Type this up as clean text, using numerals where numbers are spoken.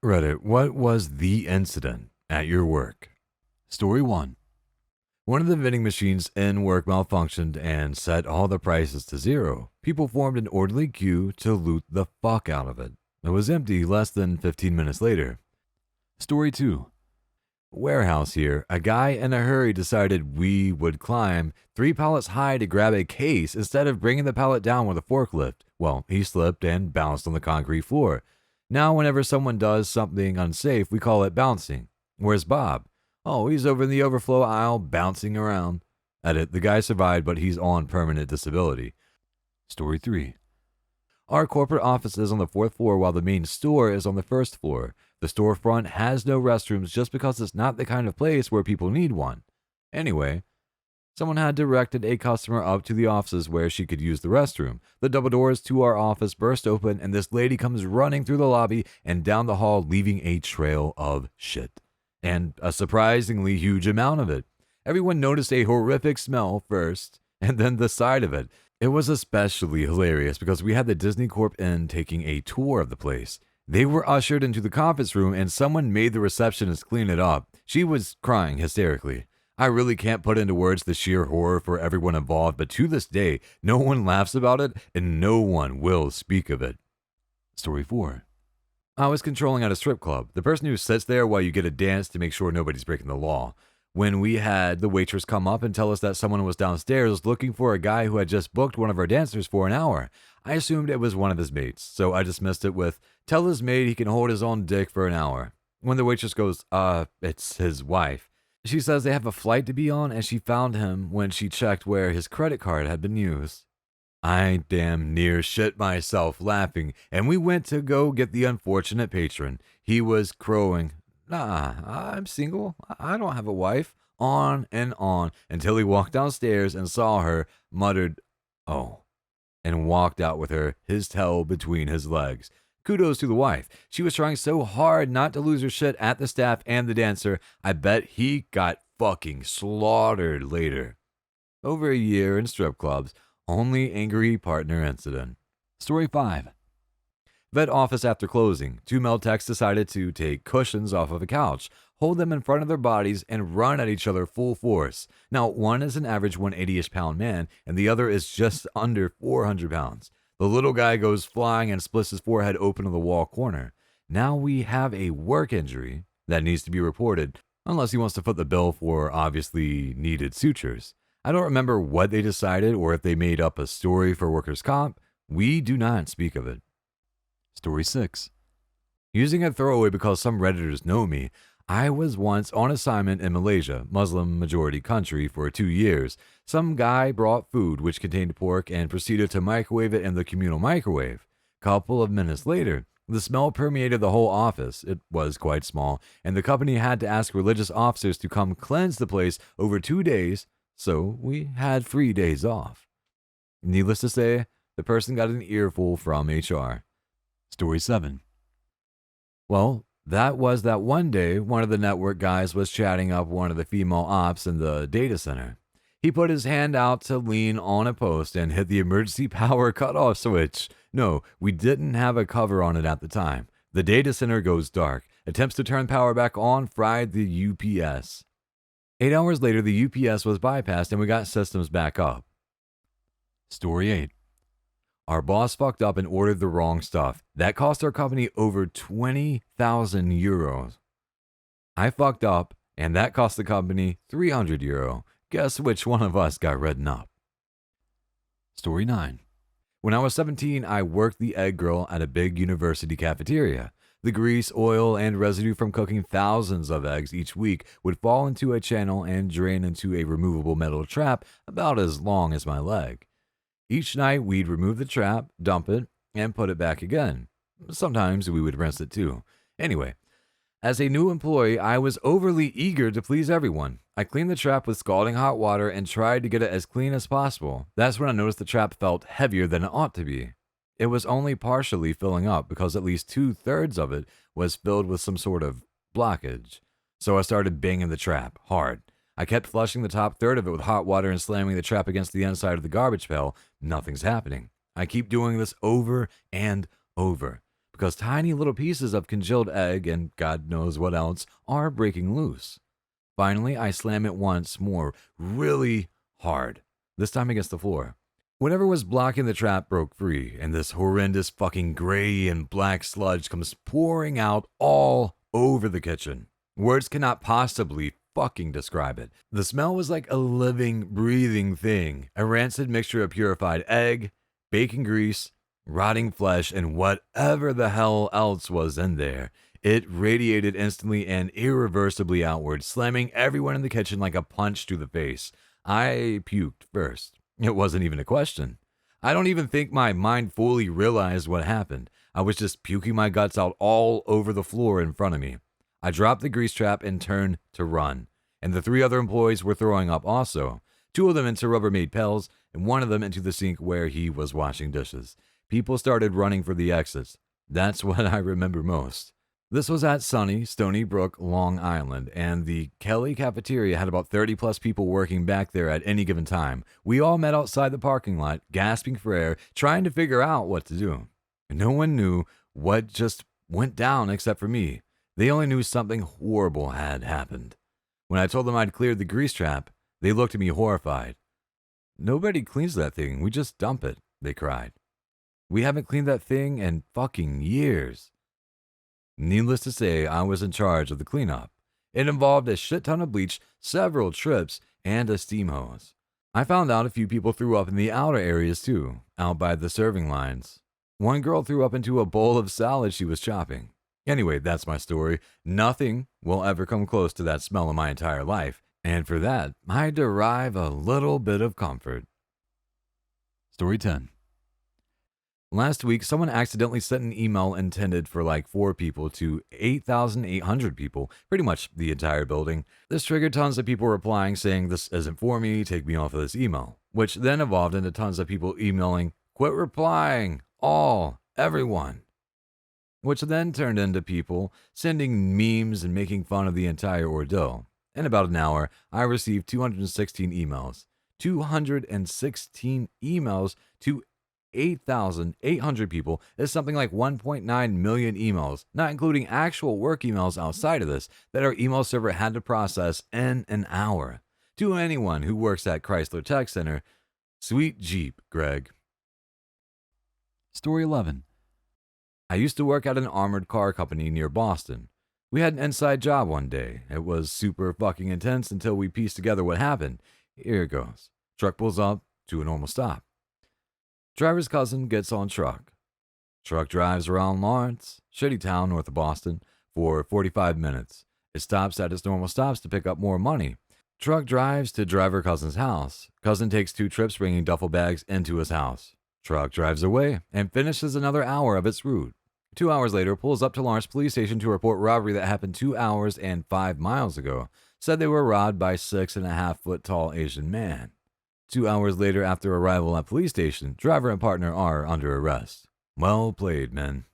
Reddit, what was the incident at your work? Story 1. One of the vending machines in work malfunctioned and set all the prices to zero. People formed an orderly queue to loot the fuck out of it. It was empty less than 15 minutes later. Story 2. Warehouse here. A guy in a hurry decided we would climb 3 pallets high to grab a case instead of bringing the pallet down with a forklift. Well, he slipped and bounced on the concrete floor. Now, whenever someone does something unsafe, we call it bouncing. Where's Bob? Oh, he's over in the overflow aisle bouncing around. Edit, the guy survived, but he's on permanent disability. Story 3. Our corporate office is on the 4th floor while the main store is on the 1st floor. The storefront has no restrooms just because it's not the kind of place where people need one. Anyway, someone had directed a customer up to the offices where she could use the restroom. The double doors to our office burst open, and this lady comes running through the lobby and down the hall, leaving a trail of shit. And a surprisingly huge amount of it. Everyone noticed a horrific smell first, and then the sight of it. It was especially hilarious because we had the Disney Corp in taking a tour of the place. They were ushered into the conference room and someone made the receptionist clean it up. She was crying hysterically. I really can't put into words the sheer horror for everyone involved, but to this day, no one laughs about it and no one will speak of it. Story 4. I was controlling at a strip club, the person who sits there while you get a dance to make sure nobody's breaking the law. When we had the waitress come up and tell us that someone was downstairs looking for a guy who had just booked one of our dancers for an hour, I assumed it was one of his mates, so I dismissed it with, tell his mate he can hold his own dick for an hour. When the waitress goes, it's his wife. She says they have a flight to be on and she found him when she checked where his credit card had been used. I damn near shit myself laughing, and we went to go get the unfortunate patron. He was crowing, nah, I'm single. I don't have a wife. On and on until he walked downstairs and saw her, muttered, oh, and walked out with her, his tail between his legs. Kudos to the wife. She was trying so hard not to lose her shit at the staff and the dancer. I bet he got fucking slaughtered later. Over a year in strip clubs, only angry partner incident. Story 5. Vet office after closing. 2 male techs decided to take cushions off of a couch, hold them in front of their bodies, and run at each other full force. Now, one is an average 180-ish pound man, and the other is just under 400 pounds. The little guy goes flying and splits his forehead open to the wall corner. Now we have a work injury that needs to be reported, unless he wants to foot the bill for obviously needed sutures. I don't remember what they decided or if they made up a story for workers' comp. We do not speak of it. Story 6. Using a throwaway because some Redditors know me, I was once on assignment in Malaysia, Muslim majority country, for 2 years. Some guy brought food which contained pork and proceeded to microwave it in the communal microwave. Couple of minutes later, the smell permeated the whole office. It was quite small, and the company had to ask religious officers to come cleanse the place over 2 days, so we had 3 days off. Needless to say, the person got an earful from HR. Story 7. Well, that was that one day one of the network guys was chatting up one of the female ops in the data center. He put his hand out to lean on a post and hit the emergency power cutoff switch. No, we didn't have a cover on it at the time. The data center goes dark. Attempts to turn power back on fried the UPS. 8 hours later, the UPS was bypassed and we got systems back up. Story 8. Our boss fucked up and ordered the wrong stuff. That cost our company over 20,000 euros. I fucked up, and that cost the company 300 euro. Guess which one of us got written up? Story 9. When I was 17, I worked the egg grill at a big university cafeteria. The grease, oil, and residue from cooking thousands of eggs each week would fall into a channel and drain into a removable metal trap about as long as my leg. Each night, we'd remove the trap, dump it, and put it back again. Sometimes we would rinse it too. Anyway, as a new employee, I was overly eager to please everyone. I cleaned the trap with scalding hot water and tried to get it as clean as possible. That's when I noticed the trap felt heavier than it ought to be. It was only partially filling up because at least 2/3 of it was filled with some sort of blockage. So I started banging the trap hard. I kept flushing the top third of it with hot water and slamming the trap against the inside of the garbage pail. Nothing's happening. I keep doing this over and over because tiny little pieces of congealed egg and God knows what else are breaking loose. Finally, I slam it once more, really hard, this time against the floor. Whatever was blocking the trap broke free, and this horrendous fucking gray and black sludge comes pouring out all over the kitchen. Words cannot possibly fucking describe it. The smell was like a living, breathing thing, a rancid mixture of purified egg, bacon grease, rotting flesh, and whatever the hell else was in there. It radiated instantly and irreversibly outward, slamming everyone in the kitchen like a punch to the face. I puked first. It wasn't even a question. I don't even think my mind fully realized what happened. I was just puking my guts out all over the floor in front of me. I dropped the grease trap and turned to run. And the 3 other employees were throwing up also. 2 of them into Rubbermaid pails, and 1 of them into the sink where he was washing dishes. People started running for the exits. That's what I remember most. This was at sunny Stony Brook, Long Island, and the Kelly cafeteria had about 30 plus people working back there at any given time. We all met outside the parking lot, gasping for air, trying to figure out what to do. No one knew what just went down except for me. They only knew something horrible had happened. When I told them I'd cleared the grease trap, they looked at me horrified. "Nobody cleans that thing, we just dump it," they cried. "We haven't cleaned that thing in fucking years." Needless to say, I was in charge of the cleanup. It involved a shit ton of bleach, several trips, and a steam hose. I found out a few people threw up in the outer areas too, out by the serving lines. One girl threw up into a bowl of salad she was chopping. Anyway, that's my story. Nothing will ever come close to that smell in my entire life, and for that, I derive a little bit of comfort. Story 10. Last week, someone accidentally sent an email intended for like 4 people to 8,800 people, pretty much the entire building. This triggered tons of people replying saying, "This isn't for me, take me off of this email," which then evolved into tons of people emailing, "Quit replying, all, everyone," which then turned into people sending memes and making fun of the entire ordeal. In about an hour, I received 216 emails. 216 emails to 8,800 people is something like 1.9 million emails, not including actual work emails outside of this that our email server had to process in an hour. To anyone who works at Chrysler Tech Center, sweet Jeep, Greg. Story 11. I used to work at an armored car company near Boston. We had an inside job one day. It was super fucking intense until we pieced together what happened. Here it goes. Truck pulls up to a normal stop. Driver's cousin gets on truck. Truck drives around Lawrence, shitty town north of Boston, for 45 minutes. It stops at its normal stops to pick up more money. Truck drives to driver cousin's house. Cousin takes 2 trips bringing duffel bags into his house. Truck drives away and finishes another hour of its route. 2 hours later, pulls up to Lawrence Police Station to report robbery that happened 2 hours and 5 miles ago. Said they were robbed by 6.5-foot tall Asian man. 2 hours later, after arrival at police station, driver and partner are under arrest. Well played, men.